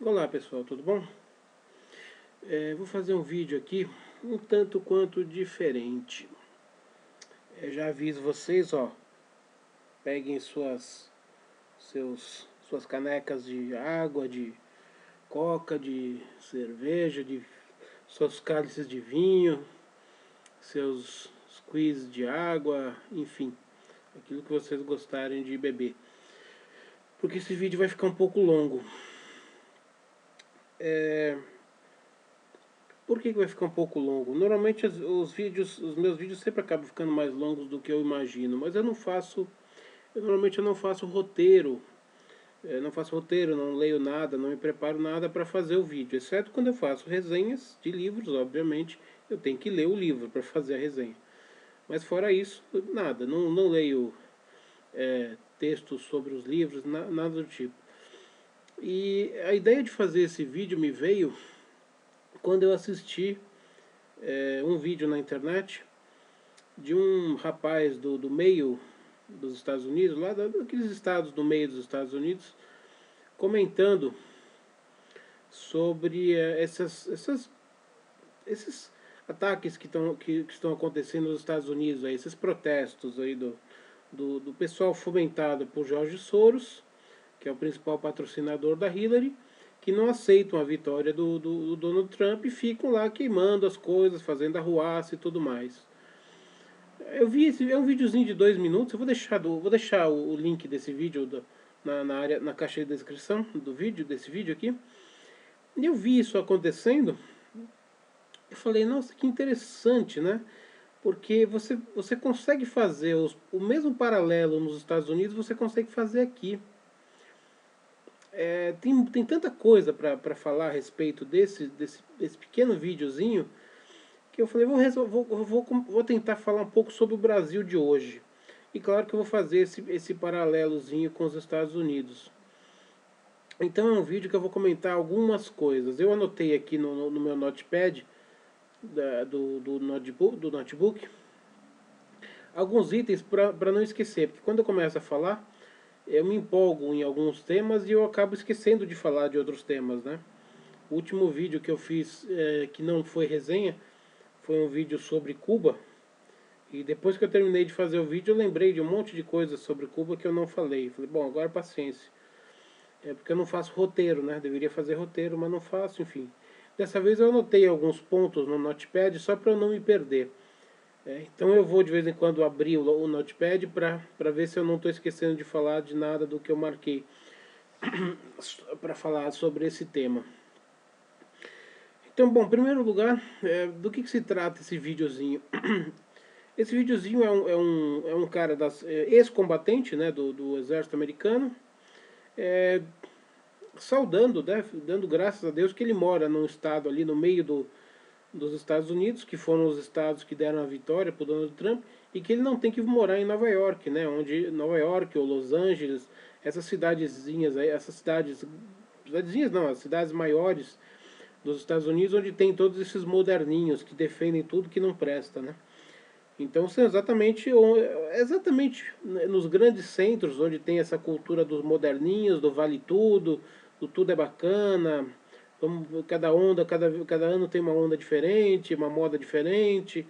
Olá pessoal, tudo bom? Vou fazer um vídeo aqui um tanto quanto diferente. Já aviso vocês, ó, peguem suas canecas de água, de coca, de cerveja, de seus cálices de vinho, seus squeeze de água, enfim, aquilo que vocês gostarem de beber. Porque esse vídeo vai ficar um pouco longo. Por que vai ficar um pouco longo? Normalmente os meus vídeos sempre acabam ficando mais longos do que eu imagino, mas normalmente eu não faço roteiro, não leio nada, não me preparo nada para fazer o vídeo, exceto quando eu faço resenhas de livros, obviamente, eu tenho que ler o livro para fazer a resenha. Mas fora isso, nada, não leio textos sobre os livros, nada do tipo. E a ideia de fazer esse vídeo me veio quando eu assisti um vídeo na internet de um rapaz do meio dos Estados Unidos, lá daqueles estados do meio dos Estados Unidos, comentando sobre esses ataques que estão acontecendo nos Estados Unidos, aí, esses protestos aí do pessoal fomentado por George Soros, que é o principal patrocinador da Hillary, que não aceitam a vitória do Donald Trump e ficam lá queimando as coisas, fazendo arruaça e tudo mais. Eu vi é um videozinho de 2 minutos. Eu vou deixar o link desse vídeo na caixa de descrição desse vídeo aqui. E eu vi isso acontecendo. Eu falei, nossa, que interessante, né? Porque você consegue fazer o mesmo paralelo nos Estados Unidos, você consegue fazer aqui. Tem tanta coisa para falar a respeito desse pequeno videozinho que eu falei, vou tentar falar um pouco sobre o Brasil de hoje. E claro que eu vou fazer esse paralelozinho com os Estados Unidos. Então é um vídeo que eu vou comentar algumas coisas. Eu anotei aqui no meu notepad do notebook alguns itens para não esquecer. Porque quando eu começo a falar, eu me empolgo em alguns temas e eu acabo esquecendo de falar de outros temas, né? O último vídeo que eu fiz, que não foi resenha, foi um vídeo sobre Cuba. E depois que eu terminei de fazer o vídeo, eu lembrei de um monte de coisas sobre Cuba que eu não falei. Falei, bom, agora paciência. É porque eu não faço roteiro, né? Deveria fazer roteiro, mas não faço, enfim. Dessa vez eu anotei alguns pontos no Notepad só para eu não me perder. Então eu vou de vez em quando abrir o Notepad para ver se eu não estou esquecendo de falar de nada do que eu marquei para falar sobre esse tema. Então, bom, em primeiro lugar, do que se trata esse videozinho? Esse videozinho é um cara ex-combatente, né, do exército americano, é, saudando, né, dando graças a Deus que ele mora num estado ali no meio dos Estados Unidos, que foram os estados que deram a vitória para o Donald Trump, e que ele não tem que morar em Nova York, né, onde Nova York ou Los Angeles, essas cidadezinhas aí, cidadezinhas não, as cidades maiores dos Estados Unidos, onde tem todos esses moderninhos que defendem tudo que não presta, né? Então são exatamente nos grandes centros onde tem essa cultura dos moderninhos, do vale tudo, do tudo é bacana, cada ano tem uma onda diferente, uma moda diferente,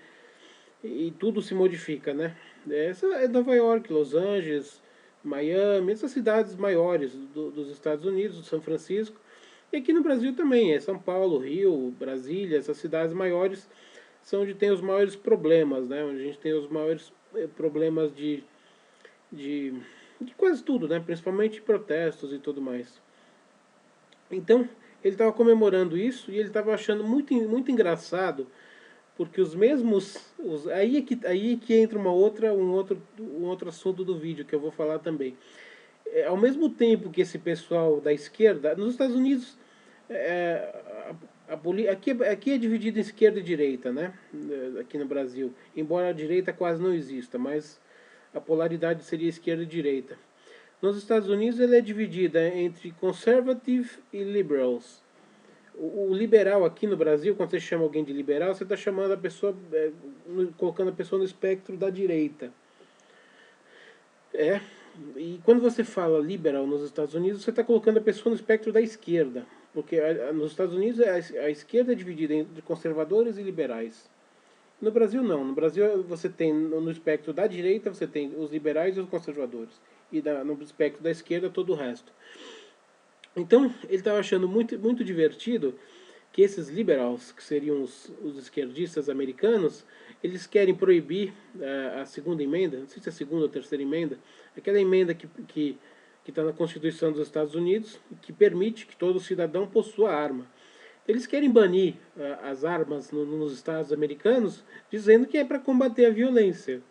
e tudo se modifica, né? Essa é Nova York, Los Angeles, Miami, essas cidades maiores dos Estados Unidos, São Francisco, e aqui no Brasil também, São Paulo, Rio, Brasília, essas cidades maiores são onde tem os maiores problemas, né? Onde a gente tem os maiores problemas de, de quase tudo, né? Principalmente protestos e tudo mais. Então, ele estava comemorando isso e ele estava achando muito engraçado, porque os mesmos. Aí é que entra um outro assunto do vídeo que eu vou falar também. Ao mesmo tempo que esse pessoal da esquerda, nos Estados Unidos, é, aqui é dividido em esquerda e direita, né? Aqui no Brasil. Embora a direita quase não exista, mas a polaridade seria esquerda e direita. Nos Estados Unidos ele é dividida entre conservative e liberals. O liberal aqui no Brasil, quando você chama alguém de liberal, você está chamando a pessoa, colocando a pessoa no espectro da direita. E quando você fala liberal nos Estados Unidos, você está colocando a pessoa no espectro da esquerda. Porque nos Estados Unidos a esquerda é dividida entre conservadores e liberais. No Brasil não. No Brasil você tem no espectro da direita você tem os liberais e os conservadores. E no espectro da esquerda todo o resto. Então ele estava achando muito divertido que esses liberals, que seriam os esquerdistas americanos, eles querem proibir a segunda emenda, não sei se é a segunda ou terceira emenda, aquela emenda que está na Constituição dos Estados Unidos, que permite que todo cidadão possua arma. Eles querem banir as armas nos estados americanos, dizendo que é para combater a violência,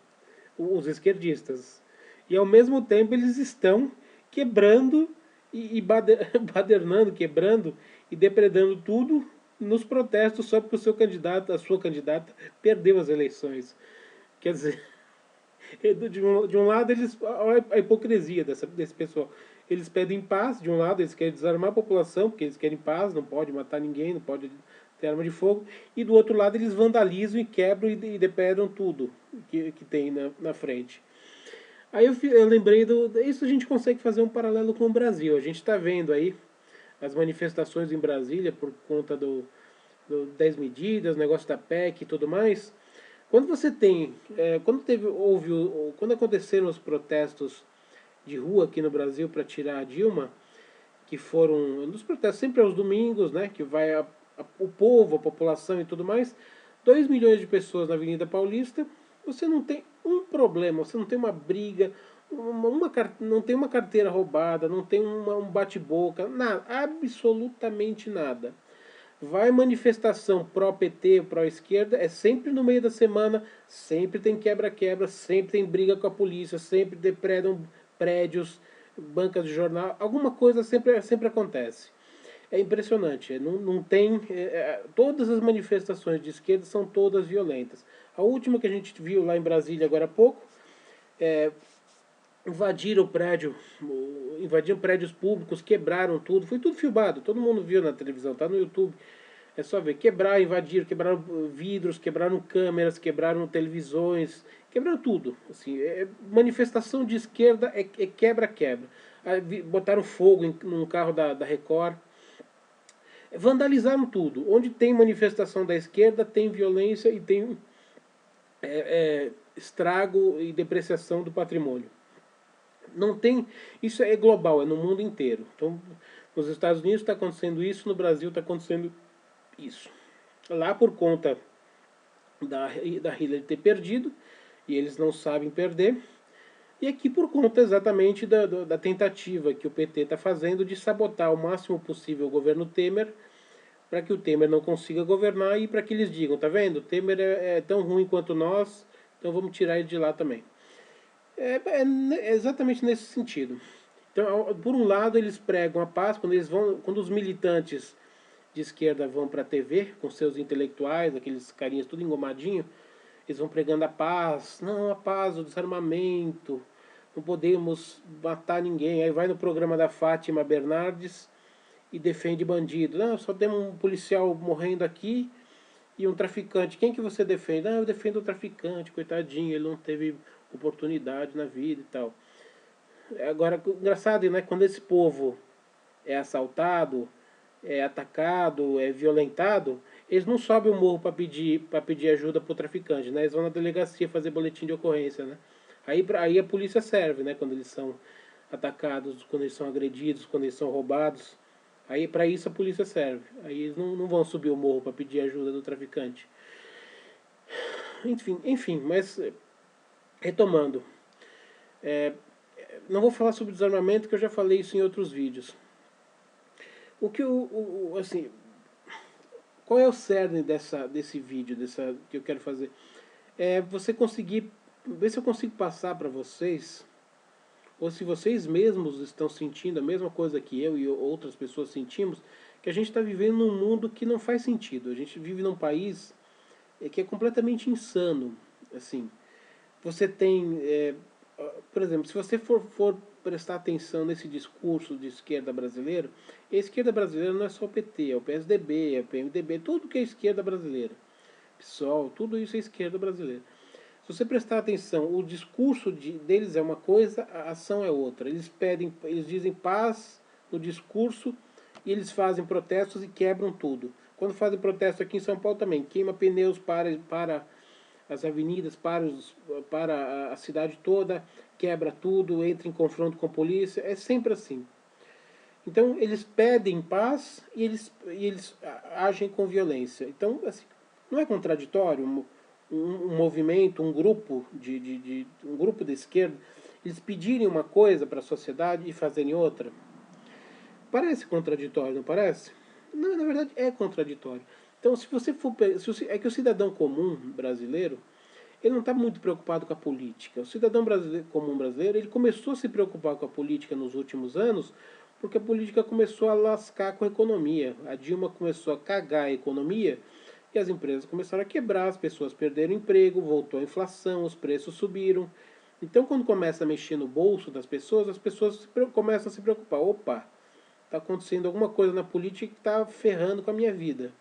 os esquerdistas. E ao mesmo tempo eles estão quebrando e badernando, quebrando e depredando tudo nos protestos só porque o seu candidato, a sua candidata, perdeu as eleições. Quer dizer, de um lado, olha a hipocrisia desse pessoal. Eles pedem paz, de um lado, eles querem desarmar a população, porque eles querem paz, não pode matar ninguém, não pode ter arma de fogo. E do outro lado, eles vandalizam e quebram e depredam tudo que tem na frente. Aí eu lembrei isso a gente consegue fazer um paralelo com o Brasil. A gente está vendo aí as manifestações em Brasília por conta do 10 medidas, negócio da PEC e tudo mais. Quando você tem, quando aconteceram os protestos de rua aqui no Brasil para tirar a Dilma, que foram nos protestos sempre aos domingos, né, que vai o povo, a população e tudo mais, 2 milhões de pessoas na Avenida Paulista, você não tem um problema, você não tem uma briga, não tem uma carteira roubada, não tem um bate-boca, nada, absolutamente nada. Vai manifestação pró-PT, pró-esquerda, é sempre no meio da semana, sempre tem quebra-quebra, sempre tem briga com a polícia, sempre depredam prédios, bancas de jornal, alguma coisa sempre acontece. É impressionante, não tem. Todas as manifestações de esquerda são todas violentas. A última que a gente viu lá em Brasília agora há pouco, é, invadiram o prédio, invadiram prédios públicos, quebraram tudo, foi tudo filmado, todo mundo viu na televisão, tá no YouTube. É só ver, invadiram, quebraram vidros, quebraram câmeras, quebraram televisões, quebraram tudo. Assim, manifestação de esquerda é quebra-quebra. Botaram fogo num carro da Record. Vandalizaram tudo. Onde tem manifestação da esquerda, tem violência e tem estrago e depreciação do patrimônio. Não tem. Isso é global, é no mundo inteiro. Então, nos Estados Unidos está acontecendo isso, no Brasil está acontecendo isso. Lá por conta da Hillary ter perdido, e eles não sabem perder, e aqui por conta exatamente da tentativa que o PT está fazendo de sabotar o máximo possível o governo Temer, para que o Temer não consiga governar e para que eles digam, tá vendo, o Temer é tão ruim quanto nós, então vamos tirar ele de lá também. É exatamente nesse sentido. Então, por um lado, eles pregam a paz quando os militantes de esquerda vão para a TV com seus intelectuais, aqueles carinhas tudo engomadinho, eles vão pregando a paz, não, a paz, o desarmamento, não podemos matar ninguém. Aí vai no programa da Fátima Bernardes e defende bandido. Não, só tem um policial morrendo aqui e um traficante. Quem que você defende? Ah, eu defendo o traficante, coitadinho, ele não teve oportunidade na vida e tal. Agora, engraçado, né? Quando esse povo é assaltado, é atacado, é violentado, eles não sobem o morro para pedir ajuda pro traficante, né? Eles vão na delegacia fazer boletim de ocorrência, né? Aí a polícia serve, né? Quando eles são atacados, quando eles são agredidos, quando eles são roubados. Aí para isso a polícia serve. Aí eles não vão subir o morro para pedir ajuda do traficante. Enfim, mas retomando, não vou falar sobre desarmamento, que eu já falei isso em outros vídeos. O que assim, qual é o cerne desse vídeo, que eu quero fazer? É você conseguir ver se eu consigo passar para vocês, ou se vocês mesmos estão sentindo a mesma coisa que eu e outras pessoas sentimos, que a gente está vivendo num mundo que não faz sentido. A gente vive num país que é completamente insano. Assim, você tem, por exemplo, se você for prestar atenção nesse discurso de esquerda brasileiro, a esquerda brasileira não é só o PT, é o PSDB, é o PMDB, tudo que é esquerda brasileira. PSOL, tudo isso é esquerda brasileira. Se você prestar atenção, o discurso deles é uma coisa, a ação é outra. Eles dizem paz no discurso e eles fazem protestos e quebram tudo. Quando fazem protesto aqui em São Paulo também, queima pneus para as avenidas, para a cidade toda, quebra tudo, entra em confronto com a polícia, é sempre assim. Então eles pedem paz e eles agem com violência. Então, assim, não é contraditório um movimento, um grupo um grupo da esquerda, eles pedirem uma coisa para a sociedade e fazerem outra? Parece contraditório, não parece? Não, na verdade é contraditório. Então, se você for, é que o cidadão comum brasileiro, ele não está muito preocupado com a política. O cidadão comum brasileiro, ele começou a se preocupar com a política nos últimos anos, porque a política começou a lascar com a economia. A Dilma começou a cagar a economia e as empresas começaram a quebrar, as pessoas perderam emprego, voltou a inflação, os preços subiram. Então, quando começa a mexer no bolso das pessoas, as pessoas começam a se preocupar. Opa, está acontecendo alguma coisa na política que está ferrando com a minha vida.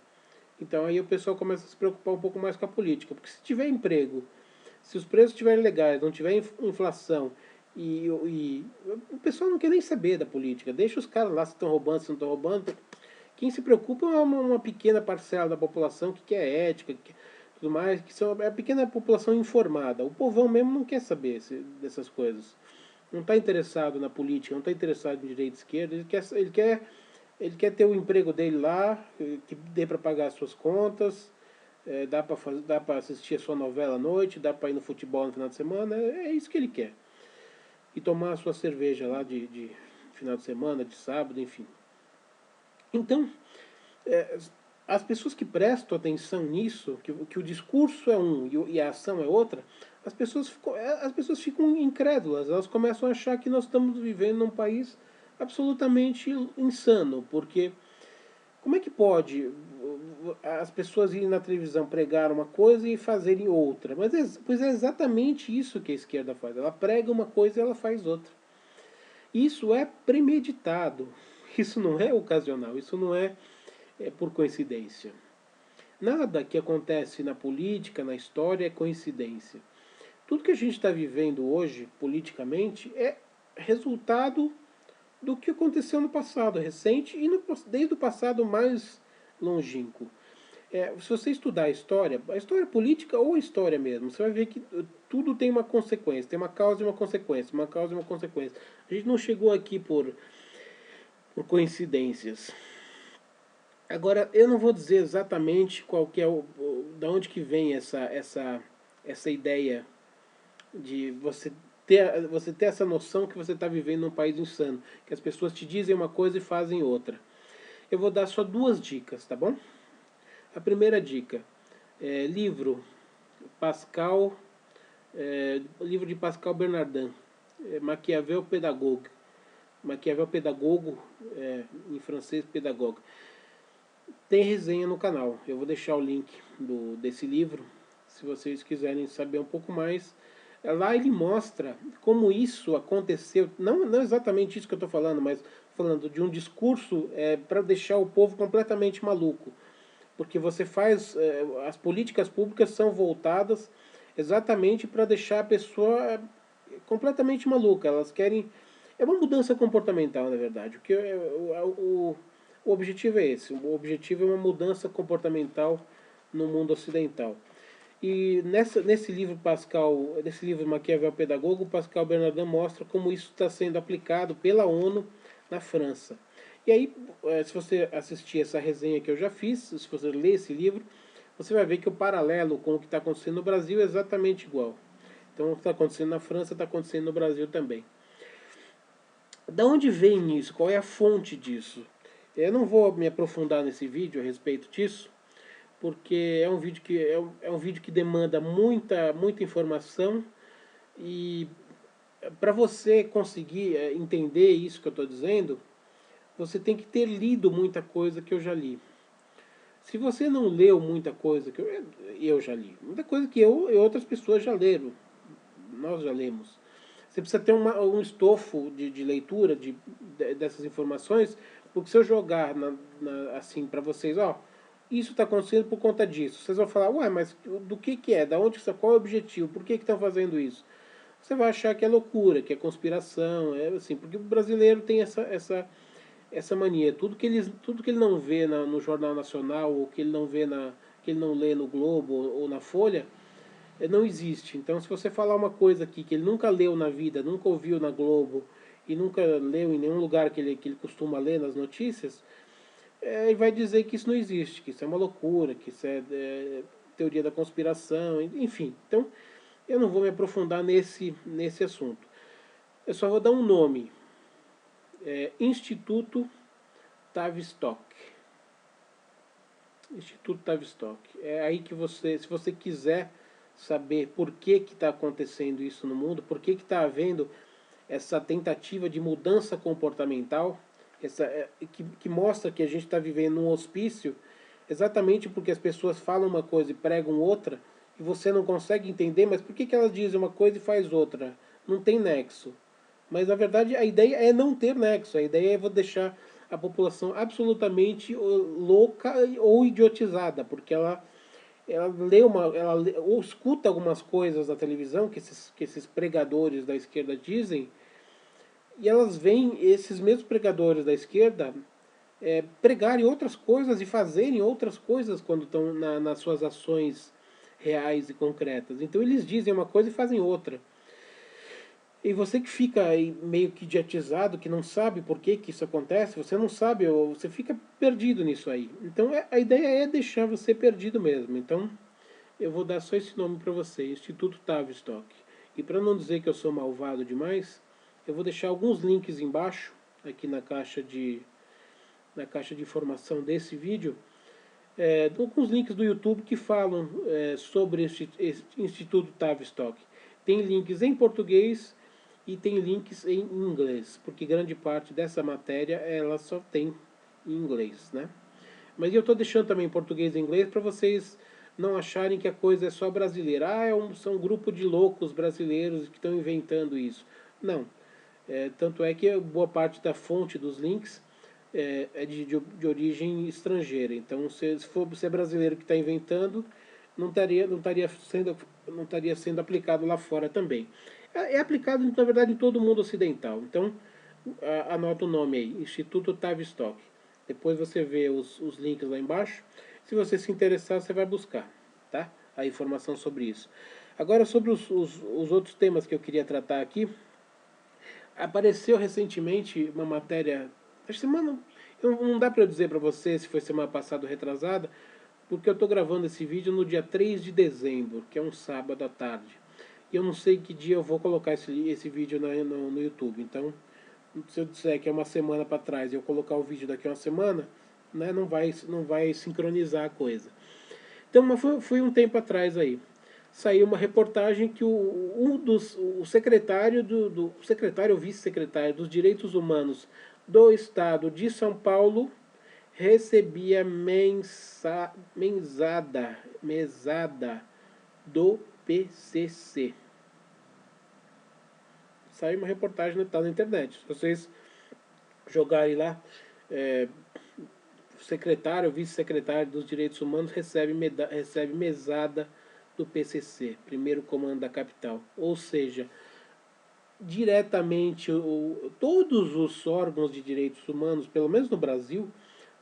Então aí o pessoal começa a se preocupar um pouco mais com a política. Porque se tiver emprego, se os preços estiverem legais, não tiver inflação, e o pessoal não quer nem saber da política. Deixa os caras lá se estão roubando, se não estão roubando. Quem se preocupa é uma pequena parcela da população que quer ética, que tudo mais, que são é a pequena população informada. O povão mesmo não quer saber dessas coisas. Não está interessado na política, não está interessado em direita e esquerda. Ele quer ter o emprego dele lá, que dê para pagar as suas contas, dá para assistir a sua novela à noite, dá para ir no futebol no final de semana, é isso que ele quer. E tomar a sua cerveja lá de final de semana, de sábado, enfim. Então, é, as pessoas que prestam atenção nisso, que o discurso é um e a ação é outra, as pessoas ficam incrédulas, elas começam a achar que nós estamos vivendo num país absolutamente insano, porque como é que pode as pessoas irem na televisão pregar uma coisa e fazerem outra? Pois é exatamente isso que a esquerda faz. Ela prega uma coisa e ela faz outra. Isso é premeditado. Isso não é ocasional. Isso não é por coincidência. Nada que acontece na política, na história, é coincidência. Tudo que a gente está vivendo hoje, politicamente, é resultado do que aconteceu no passado recente e desde o passado mais longínquo. Se você estudar a história política ou a história mesmo, você vai ver que tudo tem uma consequência, tem uma causa e uma consequência, uma causa e uma consequência. A gente não chegou aqui por coincidências. Agora, eu não vou dizer exatamente qual que é da onde que vem essa ideia de você ter essa noção que você está vivendo num país insano, que as pessoas te dizem uma coisa e fazem outra. Eu vou dar só duas dicas, tá bom? A primeira dica é Pascal, livro de Pascal Bernardin, Maquiavel Pedagogue. Maquiavel Pedagogo, em francês pedagogue. Tem resenha no canal. Eu vou deixar o link desse livro, se vocês quiserem saber um pouco mais. Lá ele mostra como isso aconteceu, não exatamente isso que eu estou falando, mas falando de um discurso para deixar o povo completamente maluco. Porque você faz, as políticas públicas são voltadas exatamente para deixar a pessoa completamente maluca. Elas querem, é uma mudança comportamental, na verdade. O objetivo é esse. O objetivo é uma mudança comportamental no mundo ocidental. E nesse livro Maquiavel Pedagogo, Pascal Bernardin mostra como isso está sendo aplicado pela ONU na França. E aí, se você assistir essa resenha que eu já fiz, se você ler esse livro, você vai ver que o paralelo com o que está acontecendo no Brasil é exatamente igual. Então, o que está acontecendo na França está acontecendo no Brasil também. Da onde vem isso? Qual é a fonte disso? Eu não vou me aprofundar nesse vídeo a respeito disso, porque é um vídeo que demanda muita informação e para você conseguir entender isso que eu estou dizendo, você tem que ter lido muita coisa que eu já li. Se você não leu muita coisa que eu já li, muita coisa que eu e outras pessoas já leram, nós já lemos. Você precisa ter um estofo de leitura dessas informações, porque se eu jogar assim para vocês, ó, isso está acontecendo por conta disso, vocês vão falar, ué, mas do que é? Da onde qual é o objetivo? Por que estão fazendo isso? Você vai achar que é loucura, que é conspiração, assim, porque o brasileiro tem essa mania. Tudo que ele não vê no Jornal Nacional, ou que ele não vê que ele não lê no Globo ou na Folha, não existe. Então, se você falar uma coisa aqui que ele nunca leu na vida, nunca ouviu na Globo e nunca leu em nenhum lugar que ele costuma ler nas notícias, ele vai dizer que isso não existe, que isso é uma loucura, que isso é teoria da conspiração, enfim. Então, eu não vou me aprofundar nesse assunto. Eu só vou dar um nome. Instituto Tavistock. Instituto Tavistock. É aí que você, se você quiser saber por que está acontecendo isso no mundo, por que está havendo essa tentativa de mudança comportamental, que mostra que a gente está vivendo um hospício, exatamente porque as pessoas falam uma coisa e pregam outra, e você não consegue entender, mas por que elas dizem uma coisa e faz outra? Não tem nexo. Mas na verdade a ideia é não ter nexo, a ideia é deixar a população absolutamente louca ou idiotizada, porque ela lê ou escuta algumas coisas na televisão que esses pregadores da esquerda dizem, e elas veem esses mesmos pregadores da esquerda pregarem outras coisas e fazerem outras coisas quando estão nas suas ações reais e concretas. Então eles dizem uma coisa e fazem outra. E você que fica aí meio que idiotizado, que não sabe por que isso acontece, você não sabe, ou você fica perdido nisso aí. Então a ideia é deixar você perdido mesmo. Então eu vou dar só esse nome para você, Instituto Tavistock. E para não dizer que eu sou malvado demais, eu vou deixar alguns links embaixo, aqui na caixa de informação desse vídeo, alguns links do YouTube que falam sobre esse Instituto Tavistock. Tem links em português e tem links em inglês, porque grande parte dessa matéria ela só tem em inglês, né? Mas eu estou deixando também em português e inglês para vocês não acharem que a coisa é só brasileira. São um grupo de loucos brasileiros que estão inventando isso. Não. Tanto é que boa parte da fonte dos links é de origem estrangeira. Então, se for ser brasileiro que está inventando, não estaria sendo aplicado lá fora também. É aplicado, na verdade, em todo o mundo ocidental. Então, anota o nome aí, Instituto Tavistock. Depois você vê os links lá embaixo. Se você se interessar, você vai buscar, tá? A informação sobre isso. Agora, sobre os outros temas que eu queria tratar aqui. Apareceu recentemente uma matéria, esta semana, não dá para eu dizer para você se foi semana passada ou retrasada, porque eu estou gravando esse vídeo no dia 3 de dezembro, que é um sábado à tarde. E eu não sei que dia eu vou colocar esse vídeo no YouTube. Então, se eu disser que é uma semana para trás e eu colocar o vídeo daqui a uma semana, né, não vai sincronizar a coisa. Então, mas foi um tempo atrás aí. Saiu uma reportagem que o secretário o secretário ou vice-secretário dos Direitos Humanos do Estado de São Paulo recebia mesada do PCC. Saiu uma reportagem, tá na internet. Se vocês jogarem lá, secretário ou vice-secretário dos Direitos Humanos recebe mesada do PCC, primeiro comando da capital. Ou seja, diretamente, todos os órgãos de direitos humanos, pelo menos no Brasil,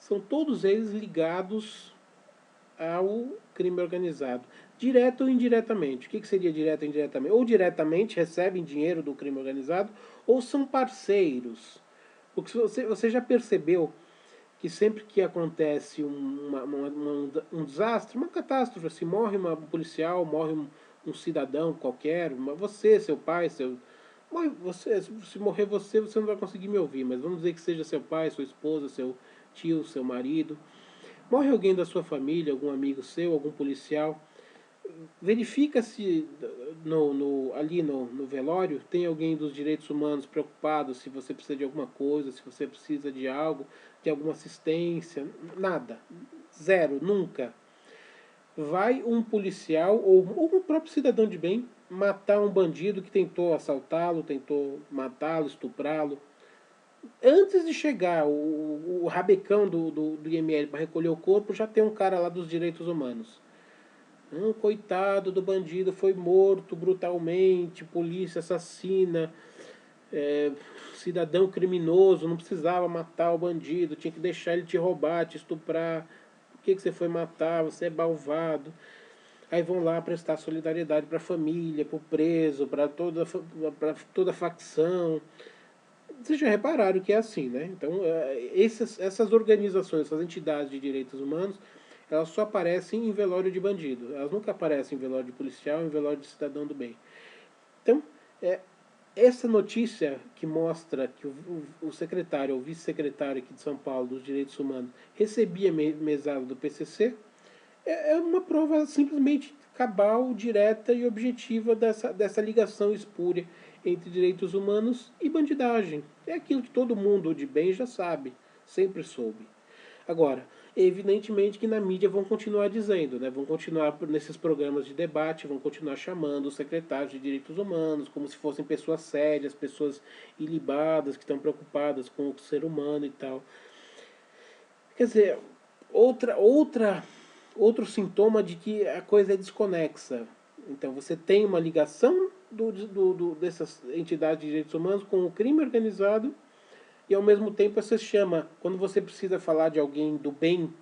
são todos eles ligados ao crime organizado, direto ou indiretamente. O que seria direto ou indiretamente? Ou diretamente recebem dinheiro do crime organizado, ou são parceiros. Porque você já percebeu que sempre que acontece um desastre, uma catástrofe, assim, morre um policial, morre um cidadão qualquer, você, seu pai, se morrer você não vai conseguir me ouvir, mas vamos dizer que seja seu pai, sua esposa, seu tio, seu marido, morre alguém da sua família, algum amigo seu, algum policial, verifica se ali no velório tem alguém dos direitos humanos preocupado se você precisa de alguma coisa, se você precisa de algo, de alguma assistência, nada, zero, nunca. Vai um policial ou um próprio cidadão de bem matar um bandido que tentou assaltá-lo, tentou matá-lo, estuprá-lo. Antes de chegar o rabecão do IML para recolher o corpo, já tem um cara lá dos direitos humanos. Coitado do bandido, foi morto brutalmente, polícia assassina. cidadão criminoso, não precisava matar o bandido, tinha que deixar ele te roubar, te estuprar. Por que você foi matar? Você é malvado. Aí vão lá prestar solidariedade para a família, para o preso, para toda a facção. Vocês já repararam que é assim, né? Então, essas organizações, essas entidades de direitos humanos, elas só aparecem em velório de bandido. Elas nunca aparecem em velório de policial, em velório de cidadão do bem. Então, é, essa notícia que mostra que o secretário, ou vice-secretário aqui de São Paulo dos Direitos Humanos recebia mesada do PCC, é uma prova simplesmente cabal, direta e objetiva dessa ligação espúria entre direitos humanos e bandidagem. É aquilo que todo mundo de bem já sabe, sempre soube. Agora, evidentemente que na mídia vão continuar dizendo, né? Vão continuar nesses programas de debate, vão continuar chamando os secretários de direitos humanos como se fossem pessoas sérias, pessoas ilibadas, que estão preocupadas com o ser humano e tal. Quer dizer, outro sintoma de que a coisa é desconexa. Então, você tem uma ligação dessas entidades de direitos humanos com o crime organizado e, ao mesmo tempo, você chama, quando você precisa falar de alguém do bem,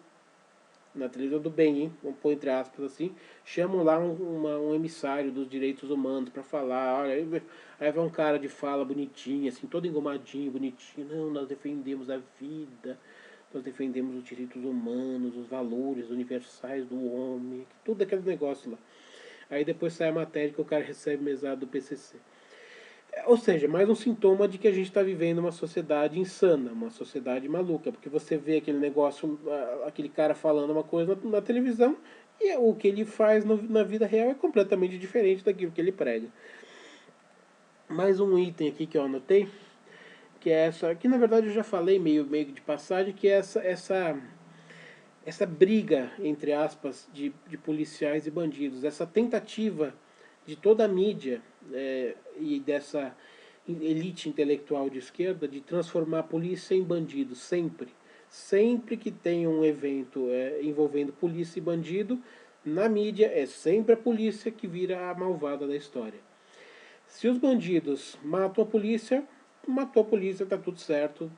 na televisão do bem, hein? Vamos pôr entre aspas assim, chamam lá um emissário dos direitos humanos para falar, olha, aí vai um cara de fala bonitinho, assim, todo engomadinho, bonitinho, não, nós defendemos a vida, nós defendemos os direitos humanos, os valores universais do homem, tudo aquele negócio lá. Aí depois sai a matéria que o cara recebe mesada do PCC. Ou seja, mais um sintoma de que a gente está vivendo uma sociedade insana, uma sociedade maluca, porque você vê aquele negócio, aquele cara falando uma coisa na televisão e o que ele faz na vida real é completamente diferente daquilo que ele prega. Mais um item aqui que eu anotei, que é essa, que na verdade eu já falei meio de passagem, que é essa briga, entre aspas, de policiais e bandidos, essa tentativa de toda a mídia e dessa elite intelectual de esquerda de transformar a polícia em bandido, sempre. Sempre que tem um evento envolvendo polícia e bandido, na mídia é sempre a polícia que vira a malvada da história. Se os bandidos matam a polícia, matou a polícia, tá tudo certo,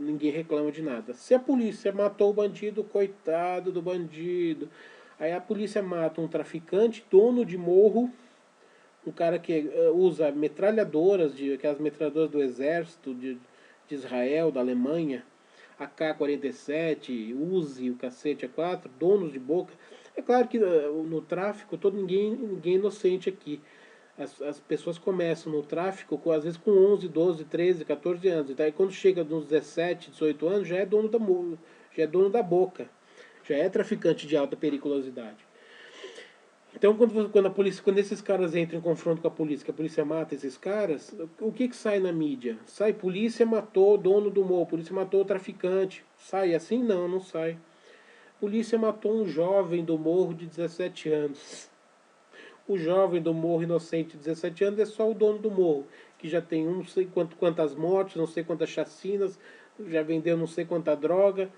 ninguém reclama de nada. Se a polícia matou o bandido, coitado do bandido. Aí a polícia mata um traficante, dono de morro, um cara que usa metralhadoras, aquelas metralhadoras do exército de Israel, da Alemanha, AK-47, Uzi, o cacete A4, donos de boca. É claro que no tráfico ninguém é inocente aqui. As pessoas começam no tráfico às vezes com 11, 12, 13, 14 anos. Então, aí quando chega nos 17, 18 anos, já é dono da boca. Já é traficante de alta periculosidade. Então, quando esses caras entram em confronto com a polícia, que a polícia mata esses caras, o que sai na mídia? Sai, polícia matou o dono do morro, polícia matou o traficante. Sai assim? Não, não sai. Polícia matou um jovem do morro de 17 anos. O jovem do morro inocente de 17 anos é só o dono do morro, que já tem não sei quantas mortes, não sei quantas chacinas, já vendeu não sei quanta droga,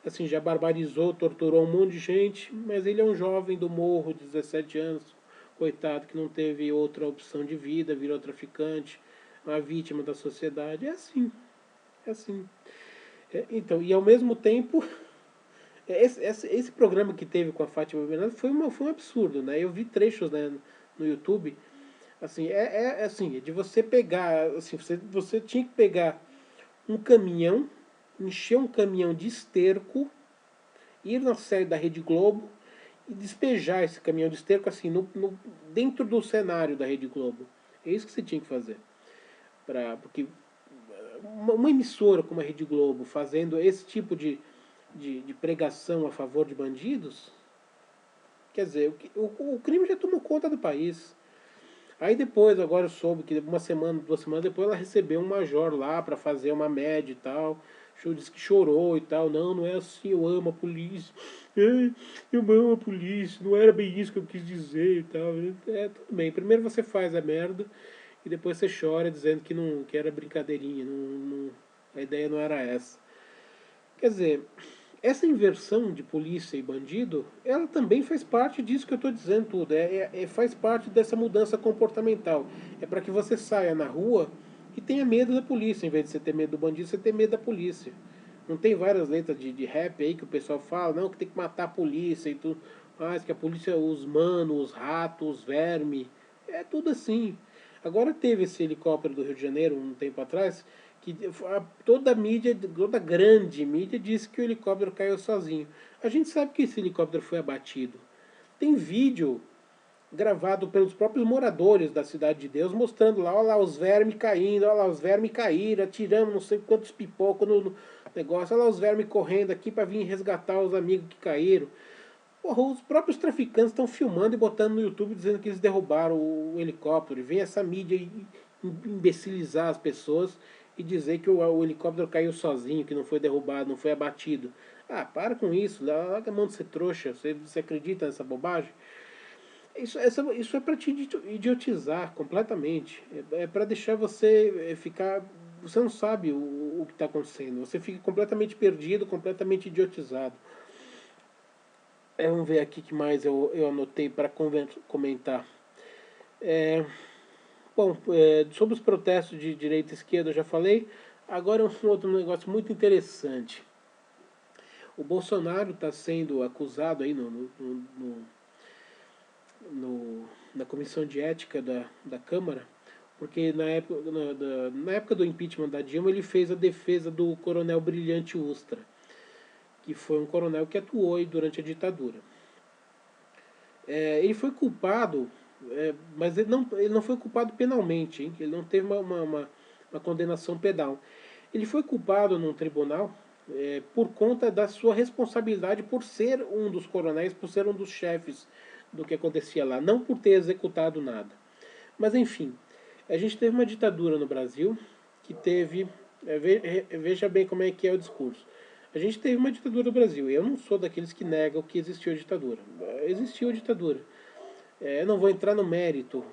assim, já barbarizou, torturou um monte de gente, mas ele é um jovem do morro de 17 anos, coitado, que não teve outra opção de vida, virou traficante, uma vítima da sociedade. É assim, é assim. Então, e ao mesmo tempo, esse programa que teve com a Fátima Bernardes foi um absurdo, né? Eu vi trechos, né, no YouTube, assim, assim, de você pegar, assim, você tinha que pegar um caminhão, encher um caminhão de esterco, ir na sede da Rede Globo e despejar esse caminhão de esterco assim dentro do cenário da Rede Globo. É isso que você tinha que fazer. Porque uma emissora como a Rede Globo fazendo esse tipo de pregação a favor de bandidos, quer dizer, o crime já tomou conta do país. Aí depois, agora eu soube que uma semana, 2 semanas depois, ela recebeu um major lá para fazer uma média e tal. Disse que chorou e tal. Não, não é assim, eu amo a polícia. Eu amo a polícia, não era bem isso que eu quis dizer e tal. Tudo bem. Primeiro você faz a merda e depois você chora dizendo que era brincadeirinha. A ideia não era essa. Quer dizer, essa inversão de polícia e bandido, ela também faz parte disso que eu estou dizendo tudo. Faz parte dessa mudança comportamental. É para que você saia na rua e tenha medo da polícia. Em vez de você ter medo do bandido, você ter medo da polícia. Não tem várias letras de rap aí que o pessoal fala, não, que tem que matar a polícia e tudo. Mas que a polícia, os manos, os ratos, os vermes, é tudo assim. Agora teve esse helicóptero do Rio de Janeiro um tempo atrás, que toda a mídia, toda a grande mídia disse que o helicóptero caiu sozinho. A gente sabe que esse helicóptero foi abatido. Tem vídeo gravado pelos próprios moradores da Cidade de Deus, mostrando lá, olha lá os vermes caindo, olha lá os vermes caíram, atiramos não sei quantos pipocos no negócio, olha lá os vermes correndo aqui para vir resgatar os amigos que caíram. Porra, os próprios traficantes estão filmando e botando no YouTube dizendo que eles derrubaram o helicóptero. E vem essa mídia imbecilizar as pessoas e dizer que o helicóptero caiu sozinho, que não foi derrubado, não foi abatido. Ah, para com isso, larga a mão de ser trouxa. Você acredita nessa bobagem? Isso é para te idiotizar completamente. É para deixar você ficar. Você não sabe o que está acontecendo. Você fica completamente perdido, completamente idiotizado. Vamos ver aqui o que mais eu anotei para comentar. É, bom, sobre os protestos de direita e esquerda eu já falei. Agora um outro negócio muito interessante. O Bolsonaro está sendo acusado aí na comissão de ética da Câmara, porque na época do impeachment da Dilma ele fez a defesa do coronel Brilhante Ustra, que foi um coronel que atuou aí durante a ditadura. Ele foi culpado, mas ele não foi culpado penalmente, hein? Ele não teve uma condenação penal. Ele foi culpado num tribunal por conta da sua responsabilidade por ser um dos coronéis, por ser um dos chefes do que acontecia lá, não por ter executado nada. Mas enfim, a gente teve uma ditadura no Brasil que teve. Veja bem como é que é o discurso. A gente teve uma ditadura no Brasil. Eu não sou daqueles que negam que existiu a ditadura. Existiu a ditadura. Eu não vou entrar no mérito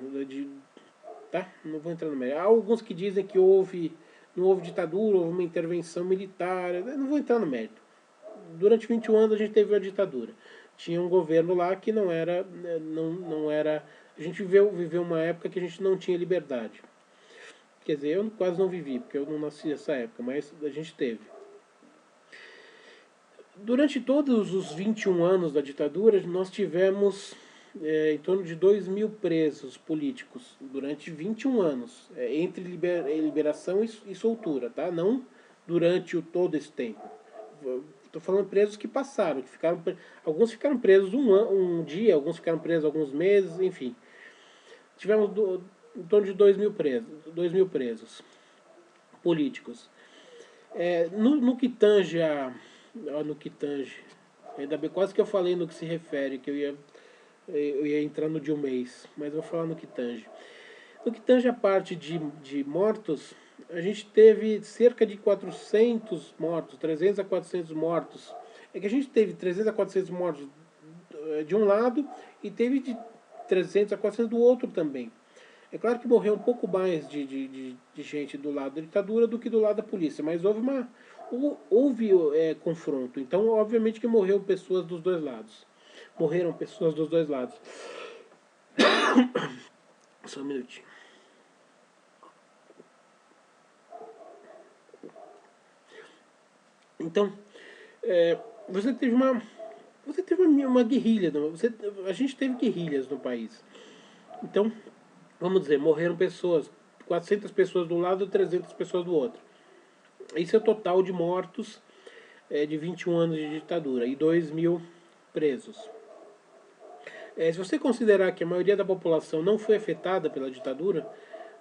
tá? Não vou entrar no mérito. Há alguns que dizem que não houve ditadura, houve uma intervenção militar. Eu não vou entrar no mérito. Durante 21 anos a gente teve uma ditadura. Tinha um governo lá que não era. Não era. A gente viveu uma época que a gente não tinha liberdade. Quer dizer, eu quase não vivi, porque eu não nasci nessa época, mas a gente teve. Durante todos os 21 anos da ditadura, nós tivemos em torno de 2.000 presos políticos durante 21 anos, entre liberação e soltura, tá? Não durante todo esse tempo. Estou falando presos que passaram, alguns ficaram presos um dia, alguns ficaram presos alguns meses, enfim. Tivemos em torno de 2.000 presos políticos. No que tange no que tange, ainda bem, quase que eu falei no que se refere, que eu ia entrar no de um mês, mas eu vou falar no que tange. No que tange a parte de mortos, a gente teve cerca de 400 mortos, 300 a 400 mortos. É que a gente teve 300 a 400 mortos de um lado e teve de 300 a 400 do outro também. É claro que morreu um pouco mais de gente do lado da ditadura do que do lado da polícia, mas houve confronto. Então, obviamente que morreu pessoas dos dois lados. Morreram pessoas dos dois lados. Só um minutinho. Então, você teve uma guerrilha. A gente teve guerrilhas no país. Então, vamos dizer, morreram pessoas, 400 pessoas de um lado e 300 pessoas do outro. Esse é o total de mortos de 21 anos de ditadura e 2.000 presos. Se você considerar que a maioria da população não foi afetada pela ditadura,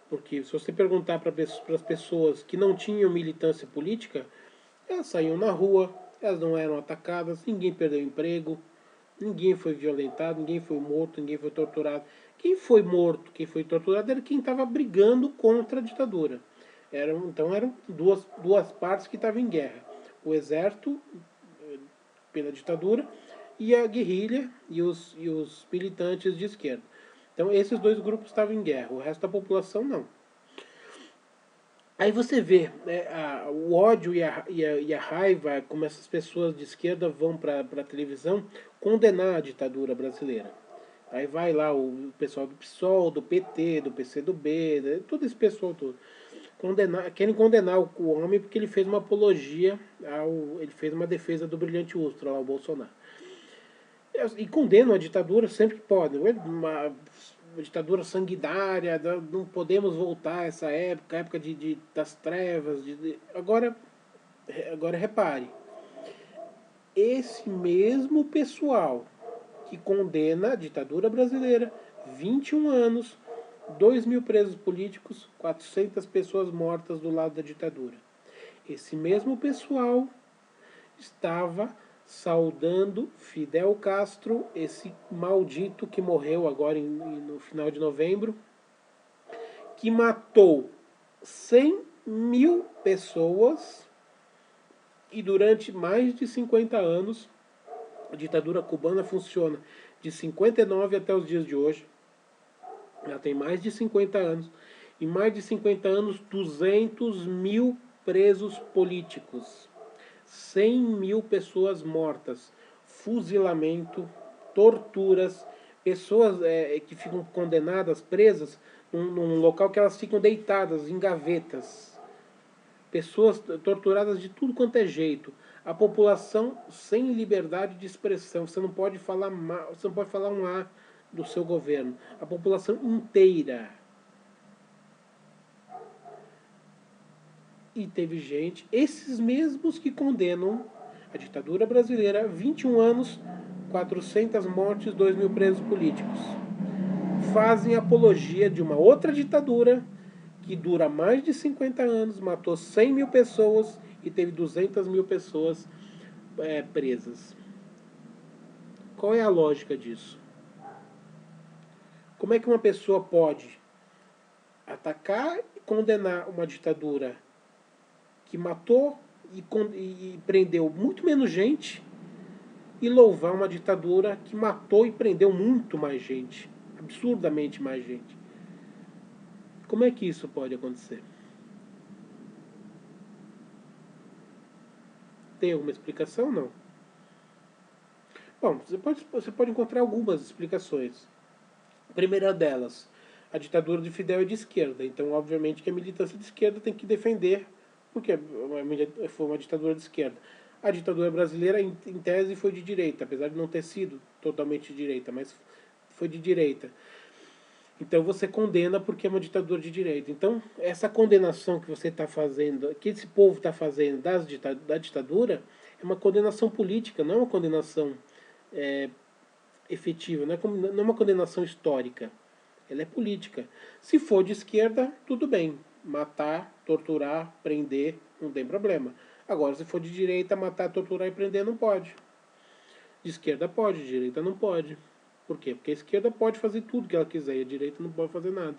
porque se você perguntar para as pessoas que não tinham militância política, elas saíam na rua, elas não eram atacadas, ninguém perdeu emprego, ninguém foi violentado, ninguém foi morto, ninguém foi torturado. Quem foi morto, quem foi torturado era quem estava brigando contra a ditadura. Então eram duas partes que estavam em guerra. O exército pela ditadura e a guerrilha e os militantes de esquerda. Então esses dois grupos estavam em guerra, o resto da população não. Aí você vê o ódio e a raiva, como essas pessoas de esquerda vão para a televisão condenar a ditadura brasileira. Aí vai lá o pessoal do PSOL, do PT, do PCdoB, todo esse pessoal todo. querem condenar o homem porque ele fez uma apologia, ele fez uma defesa do brilhante Ustra, lá, o Bolsonaro. E condenam a ditadura sempre que podem. Uma ditadura sanguinária, não podemos voltar a essa época, época das trevas. Agora repare, esse mesmo pessoal que condena a ditadura brasileira, 21 anos, 2.000 presos políticos, 400 pessoas mortas do lado da ditadura. Esse mesmo pessoal estava saudando Fidel Castro, esse maldito que morreu agora no final de novembro, que matou 100.000 pessoas e durante mais de 50 anos. A ditadura cubana funciona de 59 até os dias de hoje. Ela tem mais de 50 anos. Em mais de 50 anos, 200.000 presos políticos. 100.000 pessoas mortas. Fuzilamento, torturas, pessoas que ficam condenadas, presas, num local que elas ficam deitadas em gavetas. Pessoas torturadas de tudo quanto é jeito. A população sem liberdade de expressão. Você não pode falar mal, você não pode falar um A do seu governo. A população inteira. E teve gente, esses mesmos que condenam a ditadura brasileira, 21 anos, 400 mortes, 2.000 presos políticos. Fazem apologia de uma outra ditadura que dura mais de 50 anos, matou 100.000 pessoas e teve 200.000 pessoas presas. Qual é a lógica disso? Como é que uma pessoa pode atacar e condenar uma ditadura que matou e prendeu muito menos gente e louvar uma ditadura que matou e prendeu muito mais gente, absurdamente mais gente? Como é que isso pode acontecer? Tem alguma explicação? Não. Bom, você pode encontrar algumas explicações. A primeira delas, a ditadura de Fidel é de esquerda, então obviamente que a militância de esquerda tem que defender, porque foi uma ditadura de esquerda. A ditadura brasileira, em tese, foi de direita, apesar de não ter sido totalmente de direita, mas foi de direita. Então você condena porque é uma ditadura de direita. Então essa condenação que você está fazendo, que esse povo está fazendo da ditadura, é uma condenação política, não é uma condenação efetiva, não é uma condenação histórica. Ela é política. Se for de esquerda, tudo bem. Matar, torturar, prender, não tem problema. Agora, se for de direita, matar, torturar e prender, não pode. De esquerda pode, de direita não pode. Por quê? Porque a esquerda pode fazer tudo que ela quiser e a direita não pode fazer nada.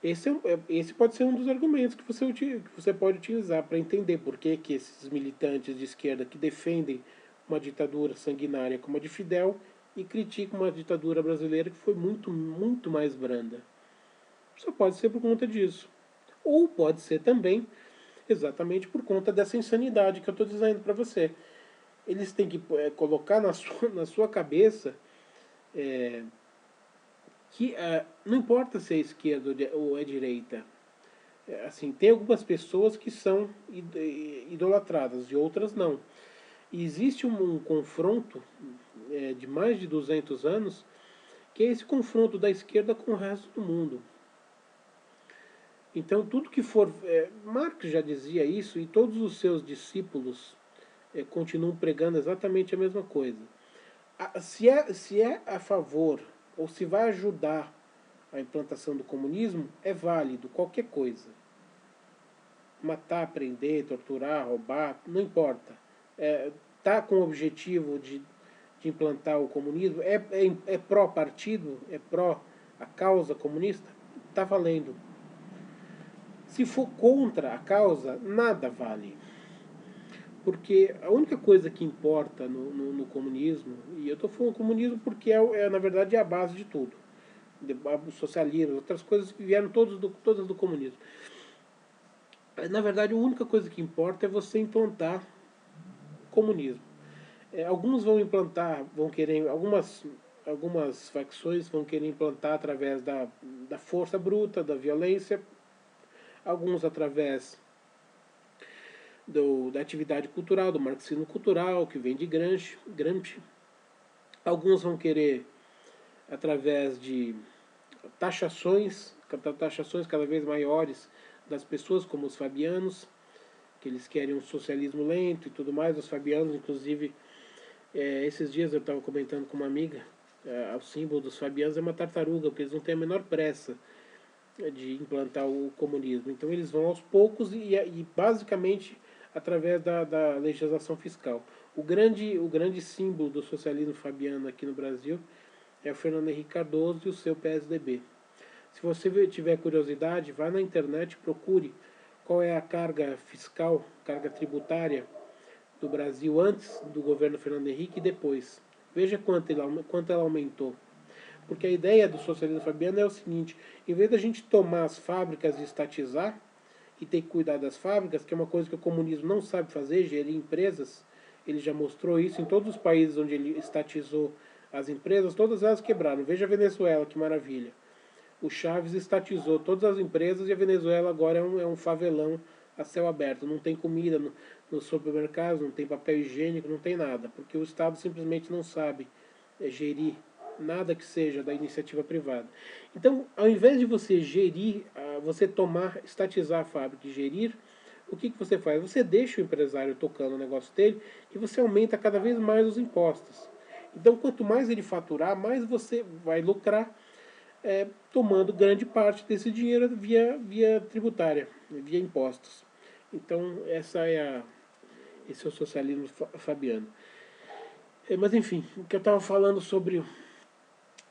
Esse pode ser um dos argumentos que você pode utilizar para entender por que esses militantes de esquerda que defendem uma ditadura sanguinária como a de Fidel e criticam uma ditadura brasileira que foi muito, muito mais branda. Só pode ser por conta disso. Ou pode ser também exatamente por conta dessa insanidade que eu estou dizendo para você. Eles têm que colocar na sua cabeça que não importa se é esquerda ou é direita. Assim, tem algumas pessoas que são idolatradas e outras não. E existe um confronto de mais de 200 anos, que é esse confronto da esquerda com o resto do mundo. Então, tudo que for... Marx já dizia isso, e todos os seus discípulos continuam pregando exatamente a mesma coisa. Se é a favor, ou se vai ajudar a implantação do comunismo, é válido, qualquer coisa. Matar, prender, torturar, roubar, não importa. Tá com o objetivo de implantar o comunismo, é pró-partido, é pró a causa comunista, tá valendo. Se for contra a causa, nada vale. Porque a única coisa que importa no comunismo, e eu estou falando comunismo porque na verdade é a base de tudo. O socialismo, outras coisas vieram todas do comunismo. Na verdade, a única coisa que importa é você implantar comunismo. Alguns vão implantar, algumas facções vão querer implantar através da força bruta, da violência. alguns através da atividade cultural, do marxismo cultural, que vem de Gramsci. Alguns vão querer através de taxações cada vez maiores das pessoas, como os fabianos, que eles querem um socialismo lento e tudo mais. Os fabianos, inclusive, esses dias eu estava comentando com uma amiga, o símbolo dos fabianos é uma tartaruga, porque eles não têm a menor pressa de implantar o comunismo. Então eles vão aos poucos e basicamente através da legislação fiscal. O grande símbolo do socialismo fabiano aqui no Brasil é o Fernando Henrique Cardoso e o seu PSDB. Se você tiver curiosidade, vá na internet, procure qual é a carga fiscal, carga tributária do Brasil antes do governo Fernando Henrique e depois. Veja quanto ela aumentou. Porque a ideia do socialismo fabiano é o seguinte: em vez da gente tomar as fábricas e estatizar, e ter que cuidar das fábricas, que é uma coisa que o comunismo não sabe fazer, gerir empresas, ele já mostrou isso em todos os países onde ele estatizou as empresas, todas elas quebraram. Veja a Venezuela, que maravilha. O Chaves estatizou todas as empresas e a Venezuela agora é um favelão a céu aberto. Não tem comida nos supermercados, não tem papel higiênico, não tem nada, porque o Estado simplesmente não sabe gerir nada que seja da iniciativa privada. Então, ao invés de você gerir, você estatizar a fábrica e gerir, o que você faz? Você deixa o empresário tocando o negócio dele e você aumenta cada vez mais os impostos. Então, quanto mais ele faturar, mais você vai lucrar, tomando grande parte desse dinheiro via tributária, via impostos. Então, esse é o socialismo fabiano. Mas, enfim, o que eu estava falando sobre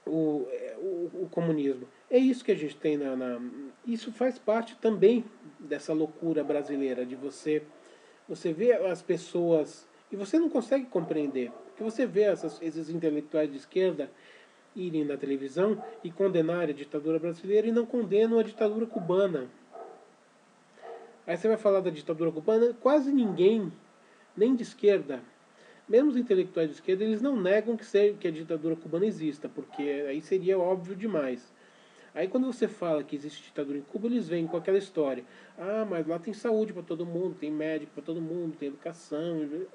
o comunismo. É isso que a gente tem Isso faz parte também dessa loucura brasileira, de você vê as pessoas e você não consegue compreender. Porque você vê esses intelectuais de esquerda irem na televisão e condenarem a ditadura brasileira e não condenam a ditadura cubana. Aí você vai falar da ditadura cubana, quase ninguém, nem de esquerda, mesmo os intelectuais de esquerda, eles não negam que a ditadura cubana exista, porque aí seria óbvio demais. Aí quando você fala que existe ditadura em Cuba, eles vêm com aquela história. Ah, mas lá tem saúde para todo mundo, tem médico para todo mundo, tem educação.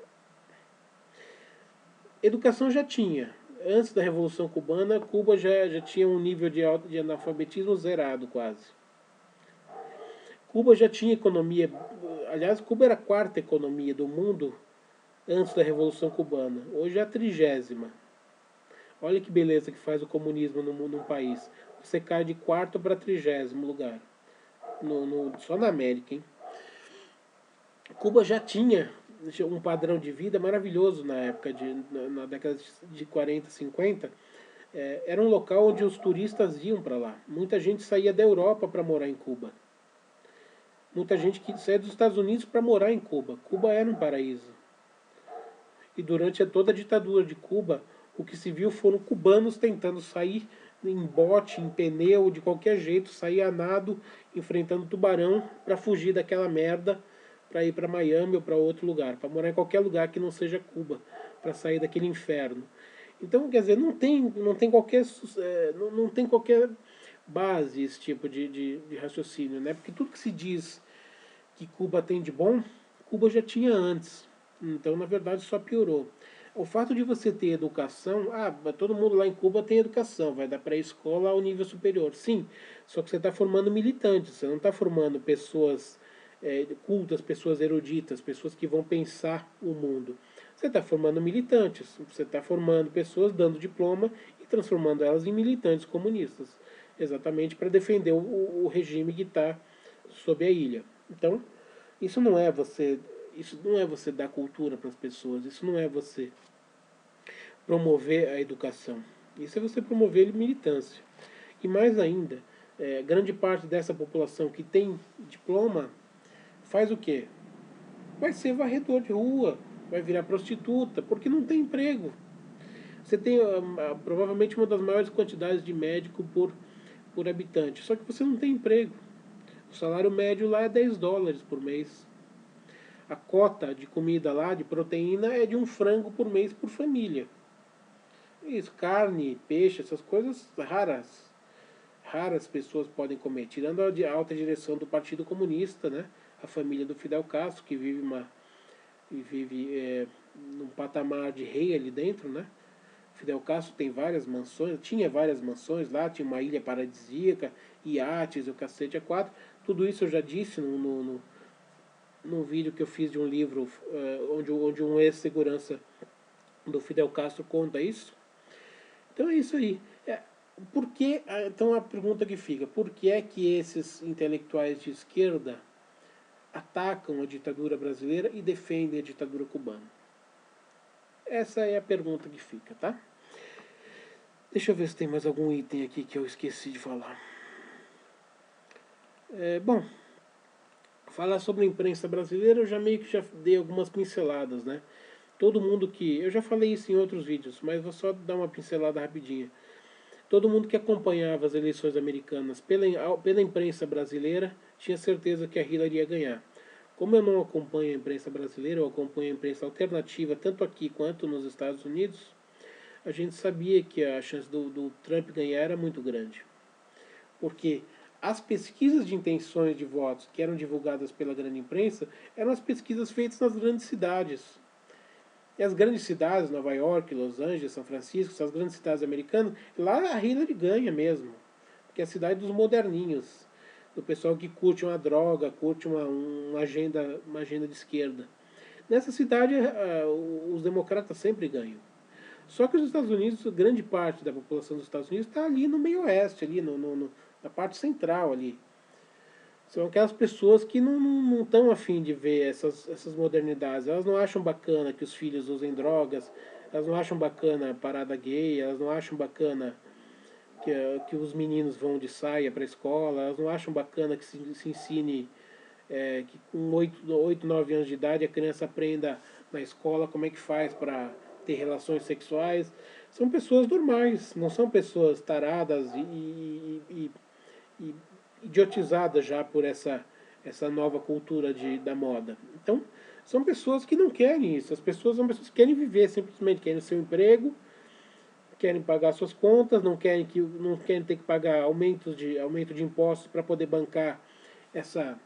Educação já tinha. Antes da Revolução Cubana, Cuba já tinha um nível de analfabetismo zerado quase. Cuba já tinha economia. Aliás, Cuba era a quarta economia do mundo antes da Revolução Cubana. Hoje é a 30ª. Olha que beleza que faz o comunismo num país. Você cai de quarto para 30º lugar. Só na América, hein? Cuba já tinha um padrão de vida maravilhoso na época, na década de 40, 50. Era um local onde os turistas iam para lá. Muita gente saía da Europa para morar em Cuba. Muita gente que saía dos Estados Unidos para morar em Cuba. Cuba era um paraíso. E durante toda a ditadura de Cuba, o que se viu foram cubanos tentando sair em bote, em pneu, de qualquer jeito, sair a nado, enfrentando tubarão para fugir daquela merda, para ir para Miami ou para outro lugar, para morar em qualquer lugar que não seja Cuba, para sair daquele inferno. Então, quer dizer, não tem qualquer base esse tipo de raciocínio, né? Porque tudo que se diz que Cuba tem de bom, Cuba já tinha antes. Então, na verdade, só piorou. O fato de você ter educação, todo mundo lá em Cuba tem educação, vai da pré-escola ao nível superior. Sim, só que você está formando militantes, você não está formando pessoas cultas, pessoas eruditas, pessoas que vão pensar o mundo. Você está formando militantes, você está formando pessoas, dando diploma e transformando elas em militantes comunistas, exatamente para defender o regime que está sob a ilha. Então, isso não é você dar cultura para as pessoas, isso não é você promover a educação, isso é você promover a militância. E mais ainda, grande parte dessa população que tem diploma faz o quê? Vai ser varredor de rua, vai virar prostituta, porque não tem emprego. Você tem provavelmente uma das maiores quantidades de médico por habitante, só que você não tem emprego. O salário médio lá é $10 por mês. A cota de comida lá, de proteína, é de um frango por mês por família. Isso, carne, peixe, essas coisas raras. raras pessoas podem comer, tirando a alta direção do Partido Comunista, né? A família do Fidel Castro, que vive num patamar de rei ali dentro, né? Fidel Castro tem várias mansões, tinha várias mansões lá, tinha uma ilha paradisíaca, iates, o cacete a quatro. Tudo isso eu já disse num vídeo que eu fiz de um livro onde um ex-segurança do Fidel Castro conta isso. Então é isso aí. Então a pergunta que fica, por que é que esses intelectuais de esquerda atacam a ditadura brasileira e defendem a ditadura cubana? Essa é a pergunta que fica, tá? Deixa eu ver se tem mais algum item aqui que eu esqueci de falar. Bom, falar sobre a imprensa brasileira eu já meio que já dei algumas pinceladas, né? Todo mundo que... Eu já falei isso em outros vídeos, mas vou só dar uma pincelada rapidinha. Todo mundo que acompanhava as eleições americanas pela imprensa brasileira tinha certeza que a Hillary ia ganhar. Como eu não acompanho a imprensa brasileira, eu acompanho a imprensa alternativa, tanto aqui quanto nos Estados Unidos, a gente sabia que a chance do Trump ganhar era muito grande. Porque as pesquisas de intenções de votos que eram divulgadas pela grande imprensa eram as pesquisas feitas nas grandes cidades. E as grandes cidades, Nova York, Los Angeles, São Francisco, essas grandes cidades americanas, lá a Hillary ganha mesmo. Porque é a cidade dos moderninhos, do pessoal que curte uma droga, curte uma agenda de esquerda. Nessa cidade, os democratas sempre ganham. Só que os Estados Unidos, grande parte da população dos Estados Unidos está ali no meio oeste, ali na parte central ali. São aquelas pessoas que não estão afim de ver essas modernidades. Elas não acham bacana que os filhos usem drogas, elas não acham bacana a parada gay, elas não acham bacana que os meninos vão de saia para a escola, elas não acham bacana que se ensine que com 8, 9 anos de idade a criança aprenda na escola como é que faz para ter relações sexuais. São pessoas normais, não são pessoas taradas e idiotizadas já por essa nova cultura da moda. Então, são pessoas que não querem isso. As pessoas são pessoas que querem viver, simplesmente querem seu emprego, querem pagar suas contas, não querem ter que pagar aumento de impostos para poder bancar essa